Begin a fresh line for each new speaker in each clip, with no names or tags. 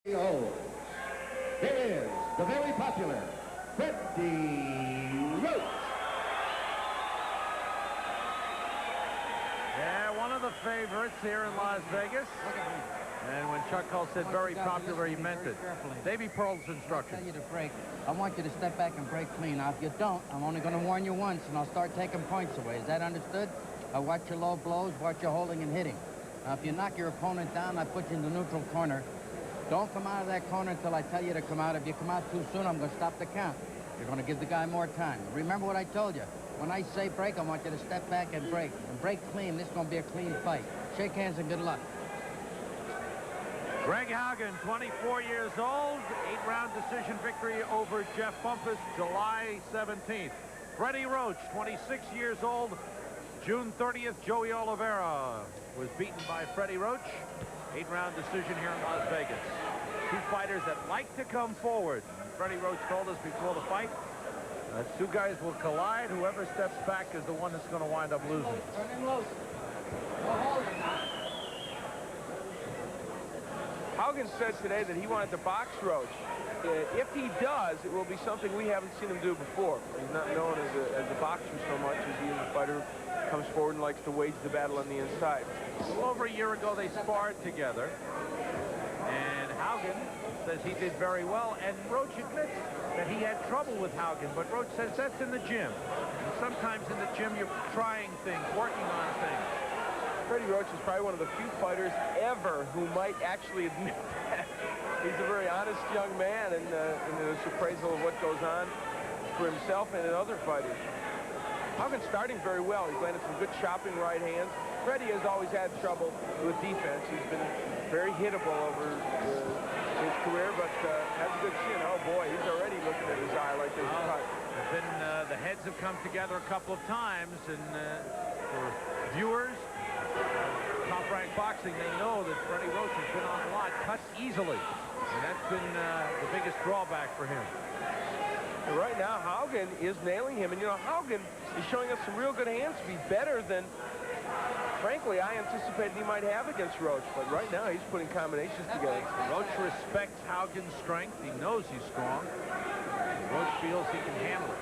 Here is the very popular Freddie Roach.
Yeah, one of the favorites here in Las Vegas. And when Chuck Hull said very popular, he meant it. Davy Pearl's instructions.
I tell you to break. I want you to step back and break clean. Now, if you don't, I'm only going to warn you once, and I'll start taking points away. Is that understood? I watch your low blows, watch your holding and hitting. Now, if you knock your opponent down, I put you in the neutral corner. Don't come out of that corner until I tell you to come out. If you come out too soon, I'm going to stop the count. You're going to give the guy more time. Remember what I told you. When I say break, I want you to step back and break. And break clean. This is going to be a clean fight. Shake hands and good luck.
Greg Haugen, 24 years old, 8-round decision victory over Jeff Bumpus, July 17th. Freddie Roach, 26 years old, June 30th, Joey Oliveira was beaten by Freddie Roach. 8-round decision here in Las Vegas. Two fighters that like to come forward. Freddie Roach told us before the fight, two guys will collide. Whoever steps back is the one that's going to wind up losing.
Haugen said today that he wanted to box Roach. If he does, it will be something we haven't seen him do before. He's not known as a boxer so much as he is a fighter who comes forward and likes to wage the battle on the inside.
A little over a year ago, they sparred together. And Haugen says he did very well. And Roach admits that he had trouble with Haugen. But Roach says that's in the gym. And sometimes in the gym, you're trying things, working on things.
Freddie Roach is probably one of the few fighters ever who might actually admit that. He's a very honest young man in his appraisal of what goes on for himself and in other fighters. Haugen's starting very well. He's landed some good chopping right hands. Freddie has always had trouble with defense. He's been very hittable over his career, but has a good chin. Oh boy, he's already looking at his eye like there's a cut.
The heads have come together a couple of times, and for viewers, top-ranked boxing, they know that Freddie Roach has been on a lot, cuts easily, and that's been the biggest drawback for him.
And right now, Haugen is nailing him, and you know, Haugen is showing us some real good hand speed, better than, frankly, I anticipated he might have against Roach, but right now he's putting combinations together.
Roach respects Haugen's strength. He knows he's strong. Roach feels he can handle it.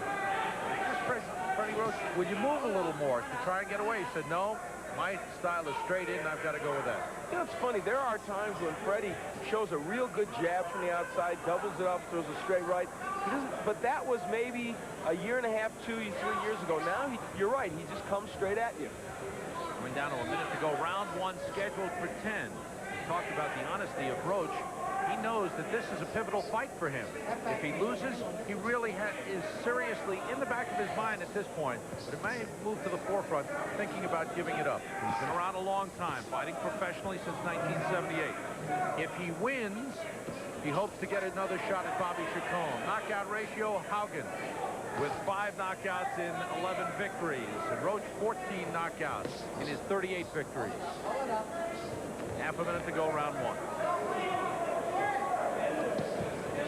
Freddie Roach, would you move a little more to try and get away? He said, no, my style is straight in, and I've got to go with that.
You know, it's funny. There are times when Freddie shows a real good jab from the outside, doubles it up, throws a straight right. He doesn't, but that was maybe a year and a half, 2, 3 years ago. Now, you're right. He just comes straight at you.
Coming down to a minute to go. Round 1 scheduled for 10. We talked about the honesty of Roach. He knows that this is a pivotal fight for him. If he loses, he really is seriously in the back of his mind at this point. But it may move to the forefront, thinking about giving it up. He's been around a long time, fighting professionally since 1978. If he wins, he hopes to get another shot at Bobby Chacon. Knockout ratio, Haugen with 5 knockouts in 11 victories. And Roach, 14 knockouts in his 38 victories. Half a minute to go, round 1.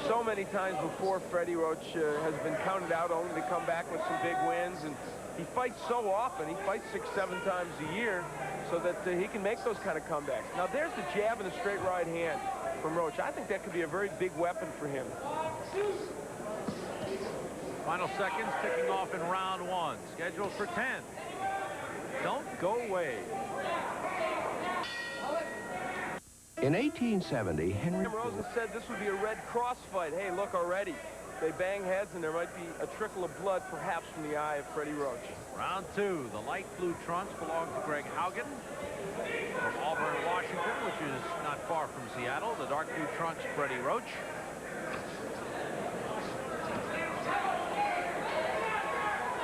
So many times before, Freddie Roach has been counted out only to come back with some big wins, and he fights so often. He fights 6, 7 times a year so that he can make those kind of comebacks. Now there's the jab and the straight right hand from Roach. I think that could be a very big weapon for him.
Final seconds ticking off in round 1. Scheduled for 10. Don't go away.
In 1870, Henry
Rosen said this would be a Red Cross fight. Hey, look already. They bang heads, and there might be a trickle of blood, perhaps, from the eye of Freddie Roach.
Round 2. The light blue trunks belong to Greg Haugen from Auburn, Washington, which is not far from Seattle. The dark blue trunks, Freddie Roach.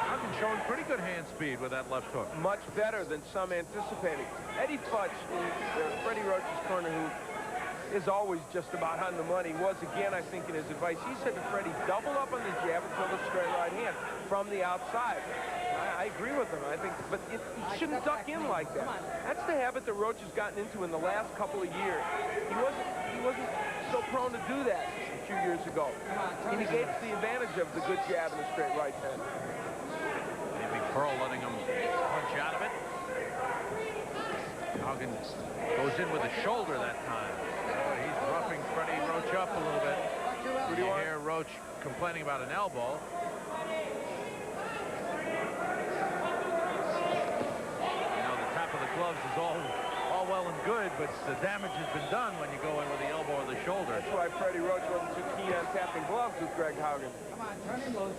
Haugen showing pretty good hand speed with that left hook.
Much better than some anticipated. Eddie Futch in Freddie Roach's corner, who is always just about on the money, was again, I think, in his advice. He said to Freddie, double up on the jab and throw the straight right hand from the outside. I agree with him. I think, but he shouldn't duck in like that. That's the habit that Roach has gotten into in the last couple of years. He wasn't so prone to do that a few years ago. He negates the advantage of the good jab and the straight right hand.
Maybe Pearl letting him punch out of it. Haugen goes in with the shoulder that time. He's roughing Freddie Roach up a little bit.
Watch
You hear Roach complaining about an elbow. You know, the tap of the gloves is all well and good, but the damage has been done when you go in with the elbow or the shoulder.
That's why Freddie Roach wasn't too keen on tapping gloves with Greg Haugen.
Come on, turn him loose.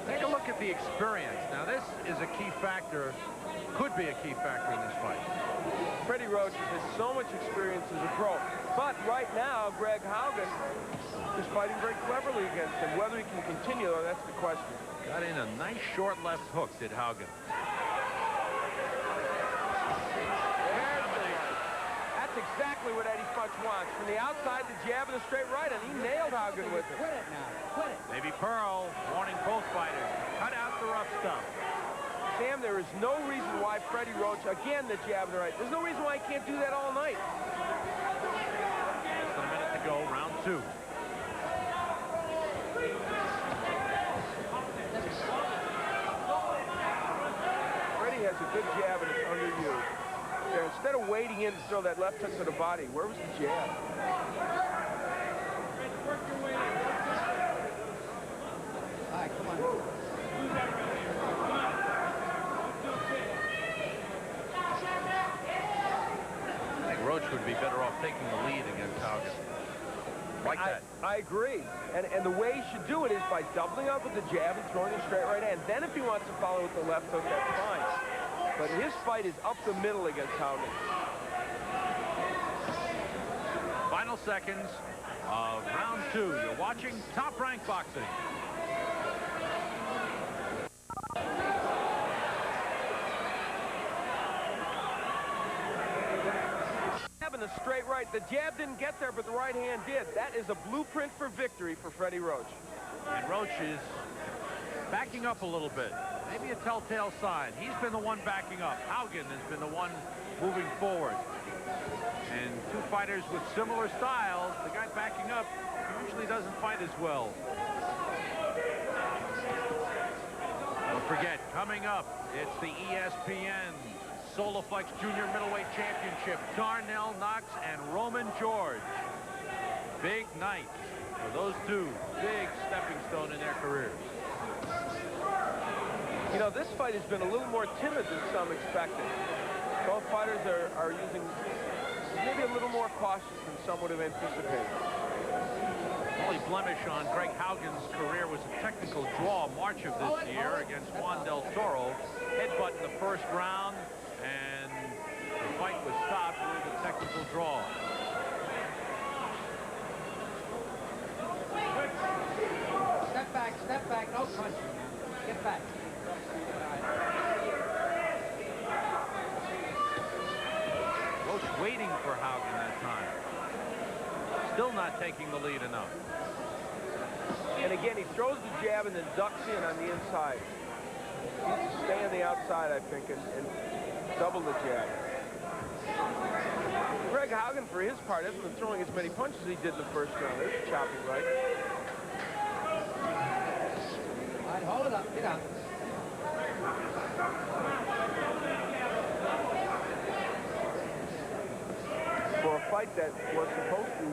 Take a look at the experience. Now, this is a key factor, could be a key factor in this fight.
Freddie Roach has so much experience as a pro. But right now, Greg Haugen is fighting very cleverly against him. Whether he can continue, though, that's the question.
Got in a nice short left hook, did Haugen.
Exactly what Eddie Futch wants. From the outside, the jab and the straight right, and he nailed Haugen with it.
Quit it now. Quit it.
Maybe Pearl warning both fighters. Cut out the rough stuff.
Sam, there is no reason why Freddie Roach, again, the jab and the right. There's no reason why he can't do that all night.
Less than a minute to go, round 2.
Freddie has a good jab and it's underused. There, instead of wading in to throw that left hook to the body, where was the jab?
All right, come on.
I think Roach would be better off taking the lead against Haugen. Like that.
I agree. And the way he should do it is by doubling up with the jab and throwing a straight right hand. Then if he wants to follow with the left hook, that's fine. But his fight is up the middle against Haugen.
Final seconds of round 2. You're watching Top Rank Boxing.
Jab and the straight right. The jab didn't get there, but the right hand did. That is a blueprint for victory for Freddie Roach.
And Roach is backing up a little bit. Maybe a telltale sign. He's been the one backing up. Haugen has been the one moving forward. And two fighters with similar styles, the guy backing up usually doesn't fight as well. Don't forget, coming up, it's the ESPN Soloflex Junior Middleweight Championship. Darnell Knox and Roman George. Big night for those two. Big stepping stone in their careers.
You know, this fight has been a little more timid than some expected. Both fighters are using maybe a little more cautious than some would have anticipated.
The only blemish on Greg Haugen's career was a technical draw March of this year against Juan Del Toro. Headbutt in the first round, and the fight was stopped with a technical draw.
Step back, no punching. Get back.
Roach waiting for Haugen that time. Still not taking the lead enough.
And again, he throws the jab and then ducks in on the inside. He needs to stay on the outside, I think, and double the jab. Greg Haugen, for his part, hasn't been throwing as many punches as he did in the first round. There's a chopping right.
All right, hold it up. Get out.
For a fight that was supposed to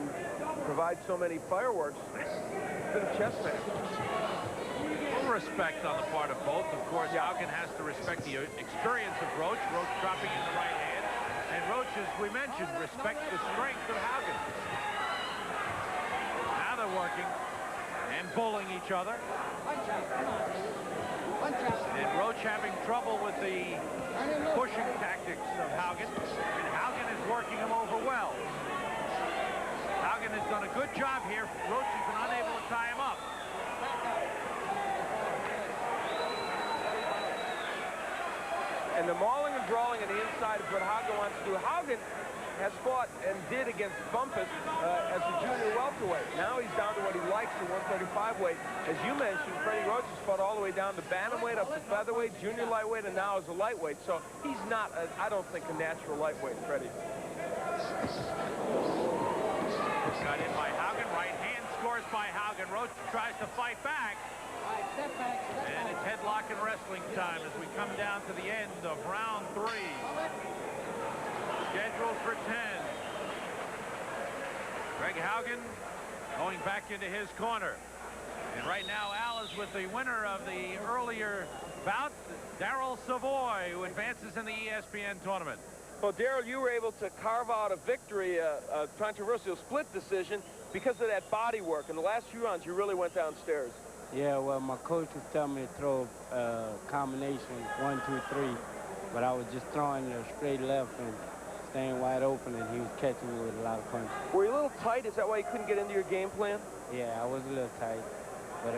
provide so many fireworks, it's been a chess match.
Full respect on the part of both. Of course, Haugen has to respect the experience of Roach. Roach dropping in the right hand. And Roach, as we mentioned, respects the strength of Haugen. Now they're working and bullying each other.
Punch out. Come on. Punch out.
And Roach having trouble with the pushing tactics of Haugen. And Haugen is working him over well. Haugen has done a good job here. Roach has been unable to tie him up.
And the mauling and brawling on the inside is what Haugen wants to do. Haugen has fought and did against Bumpus as a junior welterweight. Now he's down to what he likes at 135 weight. As you mentioned, Freddie Roach has fought all the way down to bantamweight, up to featherweight, junior lightweight, and now as a lightweight. So he's not, I don't think, a natural lightweight, Freddie.
Got in by Haugen. Right hand scores by Haugen. Roach tries to fight back.
All right, step back.
And it's headlock and wrestling time as we come down to the end of round 3. Scheduled for 10. Greg Haugen going back into his corner. And right now, Al is with the winner of the earlier bout, Darryl Savoy, who advances in the ESPN tournament.
Well, Darryl, you were able to carve out a victory, a controversial split decision, because of that body work. In the last few rounds, you really went downstairs.
Yeah, well, my coach was telling me to throw a combination 1, 2, 3, but I was just throwing a straight left and staying wide open, and he was catching me with a lot of punches.
Were you a little tight? Is that why you couldn't get into your game plan?
Yeah, I was a little tight, but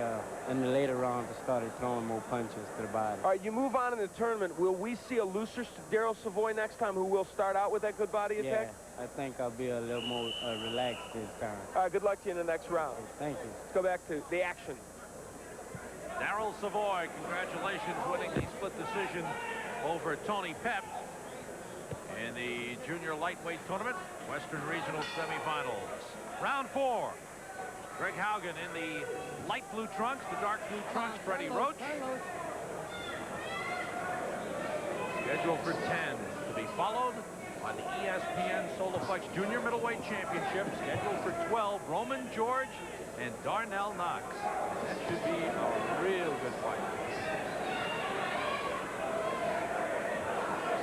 in the later rounds, I started throwing more punches to the body.
All right, you move on in the tournament. Will we see a looser Darryl Savoy next time, who will start out with that good body attack?
Yeah, I think I'll be a little more relaxed this time.
All right, good luck to you in the next round.
Thank you.
Let's go back to the action.
Darryl Savoy, congratulations, winning the split decision over Tony Pep in the junior lightweight tournament, Western Regional semifinals. Round 4. Greg Haugen in the light blue trunks, the dark blue trunks, Freddie Roach. Scheduled for 10 to be followed by the ESPN Soloflex Junior Middleweight Championship, scheduled for 12, Roman George and Darnell Knox. That should be a real good fight.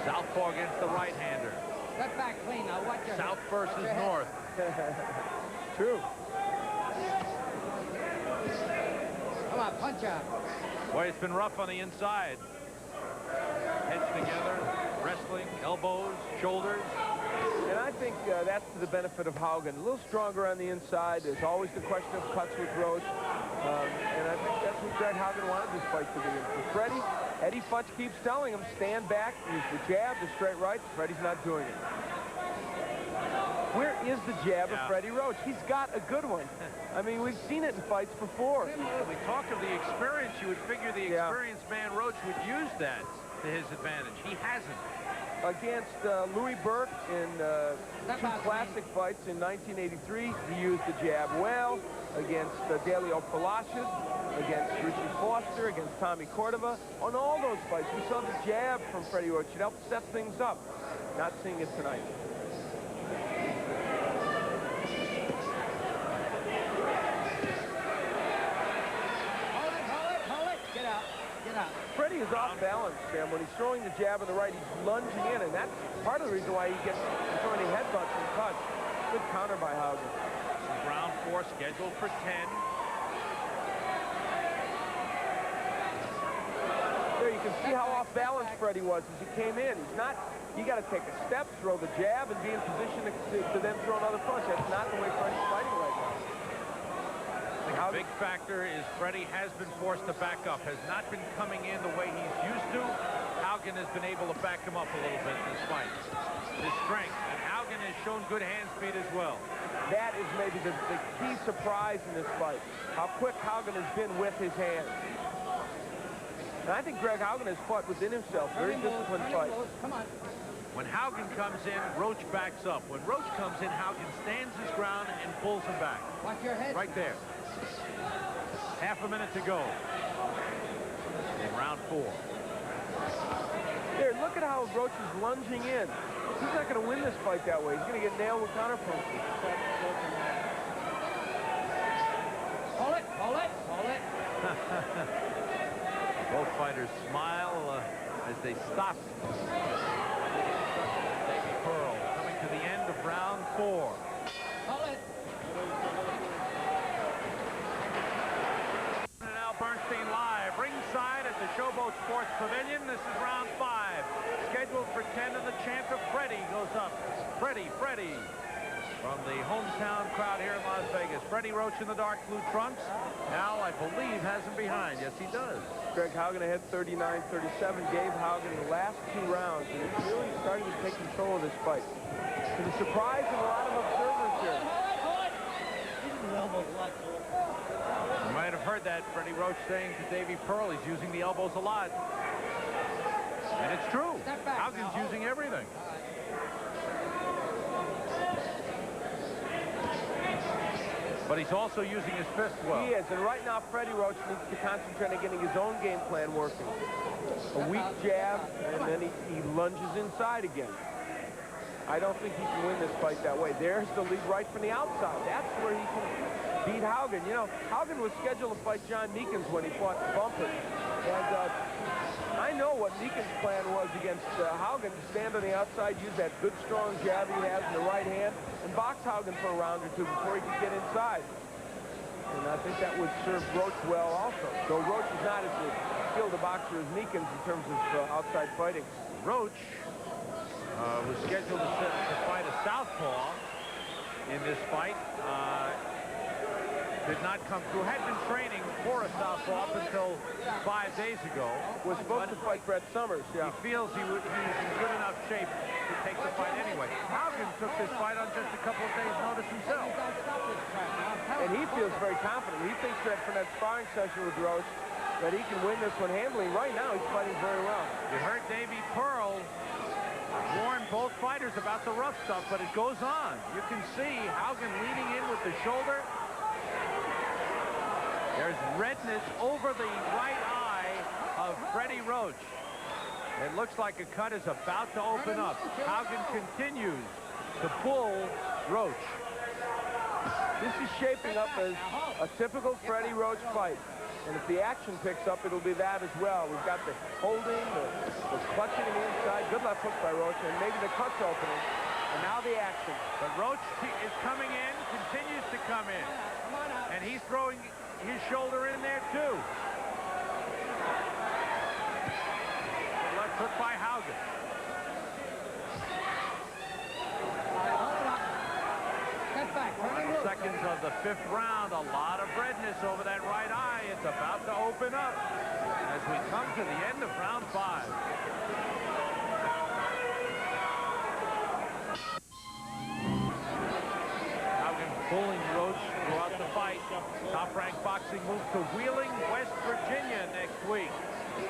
Southpaw against the right-hander.
Step back clean. Now watch your
South
head.
versus
Watch your head.
North.
True.
Come on, punch out.
Boy, it's been rough on the inside. Heads together, wrestling, elbows, shoulders.
And I think that's to the benefit of Haugen. A little stronger on the inside. There's always the question of cuts with Roach. And I think that's what Greg Haugen wanted this fight to be. And for Freddie, Eddie Futch keeps telling him, stand back, use the jab, the straight right. Freddie's not doing it. Where is the jab of Freddie Roach? He's got a good one. I mean, we've seen it in fights before.
When we talk of the experience, you would figure the experienced man Roach would use that to his advantage. He hasn't.
Against Louis Burke in 2 classic fights in 1983, he used the jab well. Against Delio Palacios, against Richie Foster, against Tommy Cordova. On all those fights, we saw the jab from Freddie Roach. It helped set things up. Not seeing it tonight.
Hold it. Get out.
Freddie is off balance, Sam. When he's throwing the jab on the right, he's lunging in, and that's part of the reason why he gets so many headbutts and cuts. Good counter by Haugen.
Round 4 scheduled for 10.
There you can see how off balance Freddie was as he came in. He's not, you got to take a step, throw the jab, and be in position to then throw another punch. That's not the way Freddie's fighting right now.
A big factor is Freddie has been forced to back up, has not been coming in the way he's used to. Haugen has been able to back him up a little bit in this fight. His strength, and Haugen has shown good hand speed as well.
That is maybe the key surprise in this fight, how quick Haugen has been with his hands. And I think Greg Haugen has fought within himself, very disciplined fight.
Come on.
When Haugen comes in, Roach backs up. When Roach comes in, Haugen stands his ground and pulls him back.
Watch your head.
Right there. Half a minute to go in round 4.
There, look at how Roach is lunging in. He's not going to win this fight that way. He's going to get nailed with counter punches.
Hold it.
Both fighters smile as they stop. Davey Pearl coming to the end of round 4.
Hold it.
Now Bernstein live, ringside at the Showboat Sports Pavilion. This is round 5. Scheduled for 10, and the chant of Freddie goes up. Freddie. From the hometown crowd here in Las Vegas. Freddie Roach in the dark blue trunks. Al, I believe, has him behind. Yes, he does.
Greg Haugen ahead 39-37. Gave Haugen the last 2 rounds, and it's really starting to take control of this fight. To the surprise of a lot of observers here.
You might have heard that, Freddie Roach saying to Davey Pearl he's using the elbows a lot. And it's true. Haugen's using everything. But he's also using his fist well.
He is, and right now Freddie Roach needs to concentrate on getting his own game plan working. A weak jab, and then he lunges inside again. I don't think he can win this fight that way. There's the lead right from the outside. That's where he can beat Haugen. You know, Haugen was scheduled to fight John Meekins when he fought the Bumper. And I know what Meekins' plan was against Haugen, to stand on the outside, use that good, strong jab he has in the right hand, and box Haugen for a round or two before he could get inside. And I think that would serve Roach well also. So Roach is not as skilled a boxer as Meekins in terms of outside fighting.
Roach was scheduled to fight a southpaw in this fight. Did not come through. Had been training for a southpaw up until 5 days ago.
Was supposed to fight Brett Summers, yeah.
He feels he's in good enough shape to take the fight anyway. Haugen took this fight on just a couple of days' notice himself.
And he feels very confident. He thinks that for that sparring session with Roach, that he can win this one handily. Right now, he's fighting very well.
You heard Davey Pearl warn both fighters about the rough stuff, but it goes on. You can see Haugen leaning in with the shoulder. There's redness over the right eye of Freddie Roach. It looks like a cut is about to open up. Haugen continues to pull Roach.
This is shaping up as a typical Freddie Roach fight. And if the action picks up, it'll be that as well. We've got the holding, the clutching on the inside. Good left hook by Roach, and maybe the cut's opening. And now the action.
But Roach is coming in, continues to come in. And he's throwing his shoulder in there, too. Left hook by Haugen. Seconds of the 5th round. A lot of redness over that right eye. It's about to open up as we come to the end of round 5. Haugen pulling Roach throughout the fight. Top Rank Boxing moves to Wheeling, West Virginia next week.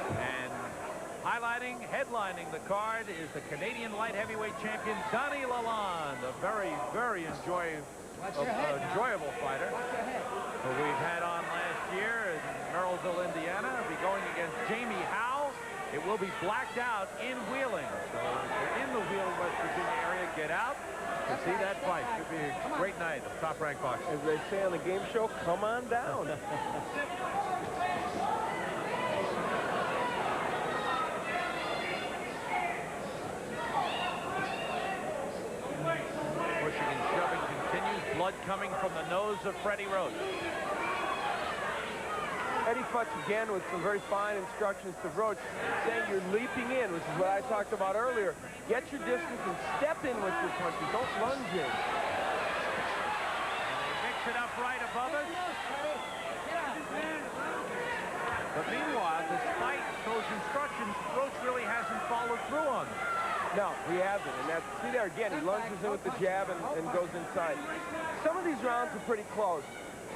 And headlining the card is the Canadian light heavyweight champion, Donnie Lalonde, a very, very enjoyable fighter who we've had on last year in Merrillville, Indiana. He'll be going against Jamie Howe. It will be blacked out in Wheeling. So if you're in the Wheeling, West Virginia area, get out to see that fight. Should be a great night of Top Rank Boxing.
As they say on the game show, come on down.
Pushing and shoving continues. Blood coming from the nose of Freddie Roach.
Eddie Futch again with some very fine instructions to Roach, saying you're leaping in, which is what I talked about earlier. Get your distance and step in with your punches. Don't lunge in.
And they mix it up right above us. But meanwhile, despite those instructions, Roach really hasn't followed through on them.
No, he hasn't. And that's, see there again, he lunges in with the jab and goes inside. Some of these rounds are pretty close,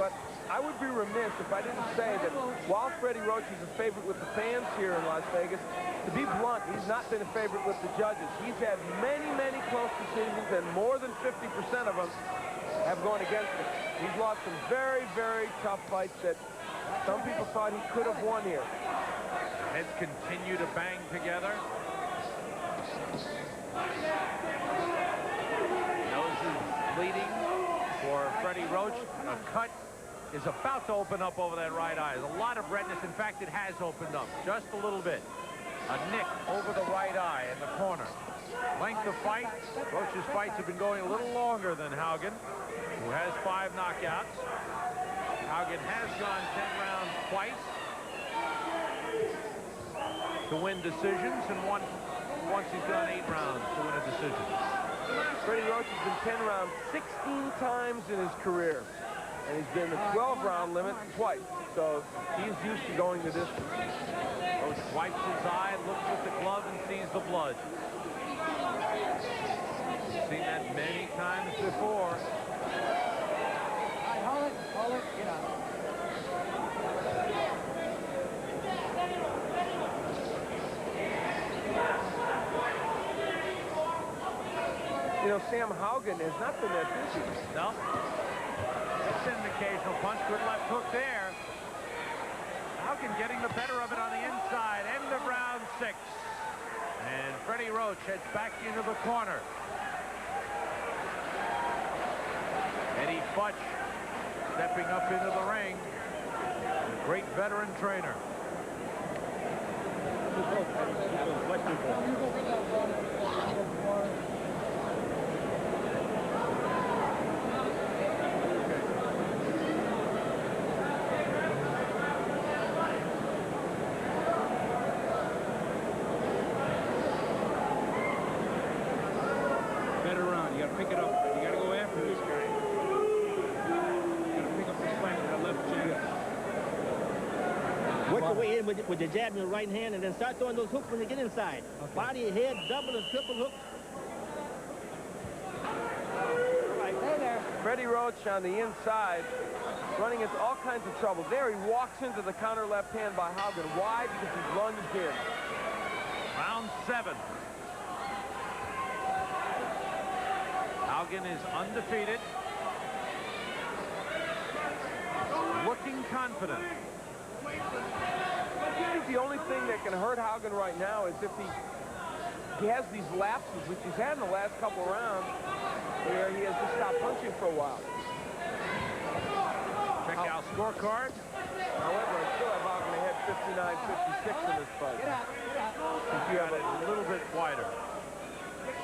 but I would be remiss if I didn't say that while Freddie Roach is a favorite with the fans here in Las Vegas, to be blunt, he's not been a favorite with the judges. He's had many, many close decisions, and more than 50% of them have gone against him. He's lost some very, very tough fights that some people thought he could have won here.
Heads continue to bang together. Nose is bleeding for Freddie Roach. A cut is about to open up over that right eye. There's a lot of redness. In fact, it has opened up just a little bit. A nick over the right eye in the corner. Length of fight. Roach's fights have been going a little longer than Haugen, who has 5 knockouts. Haugen has gone 10 rounds twice to win decisions, and once he's gone 8 rounds to win a decision.
Freddie Roach has been 10 rounds 16 times in his career. And he's been the 12-round limit twice. So he's used to going the distance.
Roach wipes his eye, looks at the glove, and sees the blood. Seen that many times before.
Hold it, get out.
You know, Sam Haugen has not been that busy.
No. It's an occasional punch. Good left hook there. Haugen getting the better of it on the inside. End of round 6. And Freddie Roach heads back into the corner. Eddie Futch stepping up into the ring. A great veteran trainer.
Better round. You got to pick it up. You got to go after this guy. You got to pick up the slam with that left jab.
Work your way in with your jab in your right hand and then start throwing those hooks when you get inside. Okay. Body, head, double and triple hooks.
Hey there. Freddie Roach on the inside, running into all kinds of trouble. There he walks into the counter left hand by Haugen. Why? Because he's lunged in.
Round 7. Haugen is undefeated. Looking confident.
I think the only thing that can hurt Haugen right now is if he has these lapses, which he's had in the last couple rounds, where he has to stop punching for a while.
Check out scorecard.
However, I still have Haugen ahead 59-56 in this fight.
He got it a little bit wider.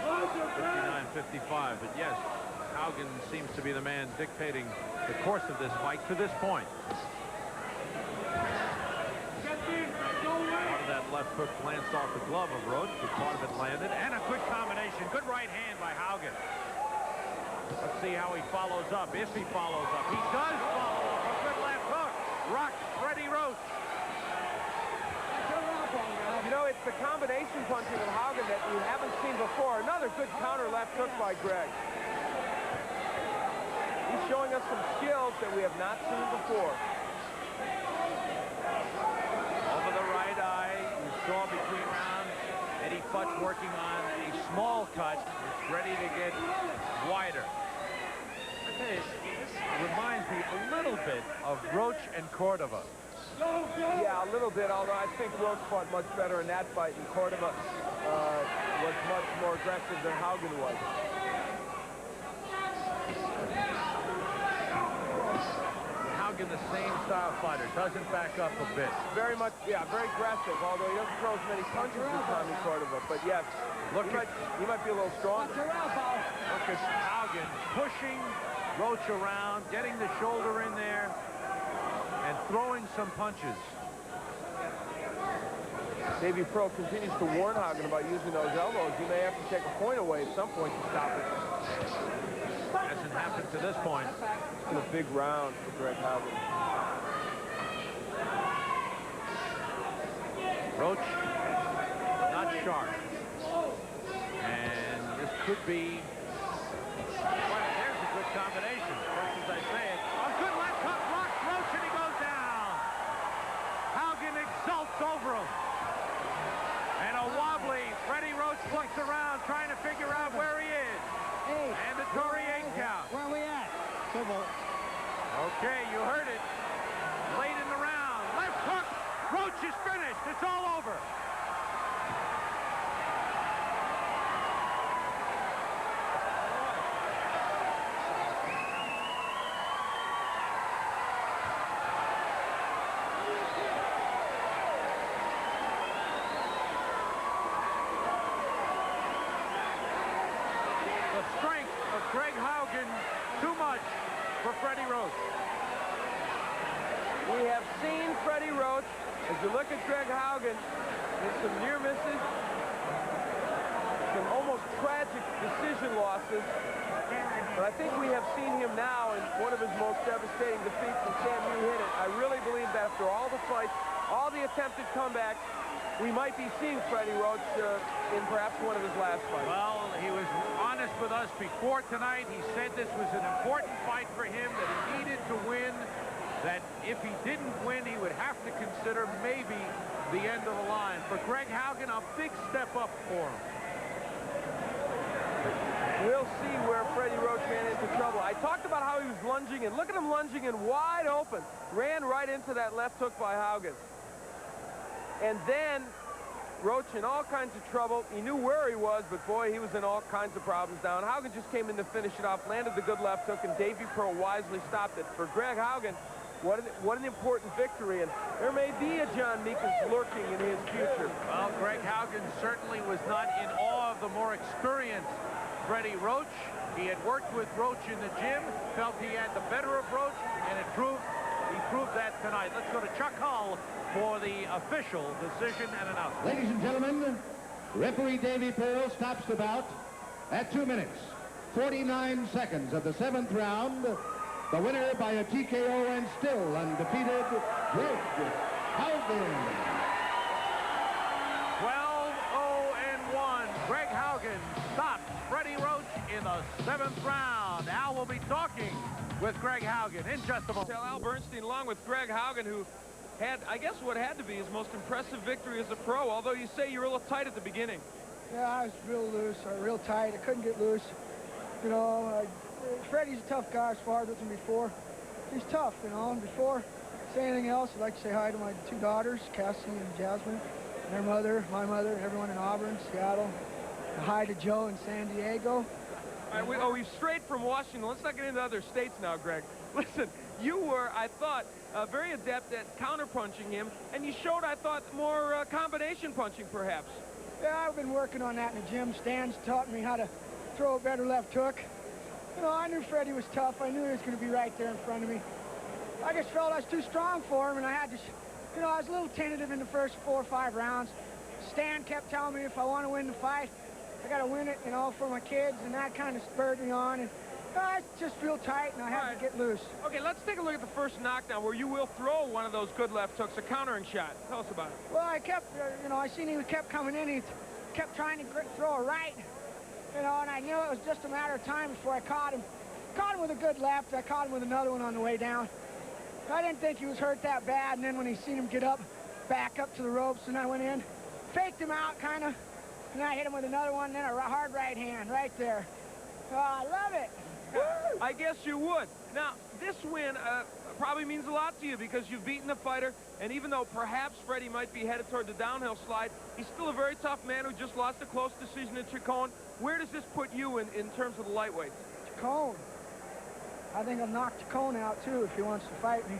59-55, but yes, Haugen seems to be the man dictating the course of this fight to this point. Part of that left hook glanced off the glove of Roach, but part of it landed, and a good combination. Good right hand by Haugen. Let's see how he follows up, if he follows up. He does follow up. A good left hook. Rocks Freddie Roach.
You know, it's the combination punching of Haugen that we haven't seen before. Another good counter left hook by Greg. He's showing us some skills that we have not seen before.
Over the right eye, you saw between rounds Eddie Futch working on a small cut. It's ready to get wider. I tell you, this reminds me a little bit of Roach and Cordova.
Yeah, a little bit, although I think Roach fought much better in that fight, and Cordova was much more aggressive than Haugen was.
Haugen, the same style fighter, doesn't back up a bit.
Very much, yeah, very aggressive, although he doesn't throw as many punches as Tommy Cordova. But yes, he might be a little stronger.
Look at Haugen pushing Roach around, getting the shoulder in there, and throwing some punches.
Davey Pro continues to warn Haugen about using those elbows. You may have to take a point away at some point to stop it.
Hasn't happened to this point.
It's been a big round for Greg Haugen.
Roach, not sharp. And this could be... Well, there's a good combination. First, as I say it, a good left hook, rocks Roach, and he goes down. Haugen exults over him. And a wobbly Freddie Roach looks around, trying to figure out where he is. And the Tory 8 count.
Where are we at?
Okay, you heard it. Late in the round. Left hook. Roach is finished. It's all over. The strength of Greg Haugen, too much for Freddie Roach.
We have seen Freddie Roach, as you look at Greg Haugen, with some near misses, some almost tragic decision losses. But I think we have seen him now in one of his most devastating defeats, and Sam, you hit it. I really believe that after all the fights, all the attempted comebacks, we might be seeing Freddie Roach in perhaps one of his last fights.
Well, he was honest with us before tonight. He said this was an important fight for him, that he needed to win, that if he didn't win, he would have to consider maybe the end of the line. For Greg Haugen, a big step up for him.
We'll see where Freddie Roach ran into trouble. I talked about how he was lunging in. Look at him lunging in wide open. Ran right into that left hook by Haugen. And then Roach in all kinds of trouble. He knew where he was, but boy, he was in all kinds of problems down. Haugen just came in to finish it off, landed the good left hook, and Davey Pearl wisely stopped it. For Greg Haugen, what an important victory, and there may be a John Meekins lurking in his future.
Well, Greg Haugen certainly was not in awe of the more experienced Freddie Roach. He had worked with Roach in the gym, felt he had the better of Roach, and he proved that tonight. Let's go to Chuck Hull for the official decision and announcement.
Ladies and gentlemen, referee Davey Pearl stops the bout at 2 minutes, 49 seconds of the 7th round. The winner by a TKO and still undefeated, Greg Haugen.
12-0-1. Greg Haugen stops Freddie Roach in the 7th round. Al will be talking with Greg Haugen in just a moment.
Al Bernstein along with Greg Haugen, who had, I guess, what had to be his most impressive victory as a pro, although you say you were a little tight at the beginning.
Yeah, I was real loose, real tight. I couldn't get loose. You know, Freddie's a tough guy. I've sparred with him before. He's tough, you know. And before I say anything else, I'd like to say hi to my 2 daughters, Cassie and Jasmine, and their mother, my mother, and everyone in Auburn, Seattle. And hi to Joe in San Diego.
All right, we've strayed from Washington. Let's not get into other states now, Greg. Listen, you were, I thought, very adept at counter-punching him, and you showed, I thought, more combination punching, perhaps.
Yeah, I've been working on that in the gym. Stan's taught me how to throw a better left hook. You know, I knew Freddie was tough. I knew he was going to be right there in front of me. I just felt I was too strong for him, and I had to, you know, I was a little tentative in the first 4 or 5 rounds. Stan kept telling me if I want to win the fight, I got to win it, you know, for my kids, and that kind of spurred me on. And I just feel tight, and I had to get loose.
Okay, let's take a look at the first knockdown where you will throw one of those good left hooks, a countering shot. Tell us about it.
Well, I kept, you know, I seen he kept coming in. He kept trying to throw a right, you know, and I knew it was just a matter of time before I caught him. Caught him with a good left. I caught him with another one on the way down. I didn't think he was hurt that bad, and then when he seen him get up, back up to the ropes, and I went in, faked him out, kind of, and I hit him with another one, and then a hard right hand right there. Oh, I love it.
I guess you would. Now, this win probably means a lot to you because you've beaten the fighter, and even though perhaps Freddie might be headed toward the downhill slide, he's still a very tough man who just lost a close decision at Chacon. Where does this put you in terms of the lightweights?
Chacon. I think I'll knock Chacon out, too, if he wants to fight me.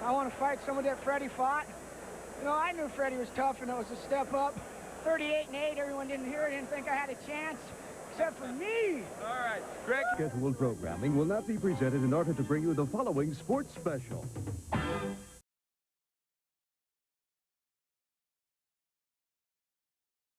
I want to fight someone that Freddie fought. You know, I knew Freddie was tough, and it was a step up. 38-8, everyone didn't hear it, didn't think I had a chance. Except for me.
All right, Greg.
Scheduled programming will not be presented in order to bring you the following sports special.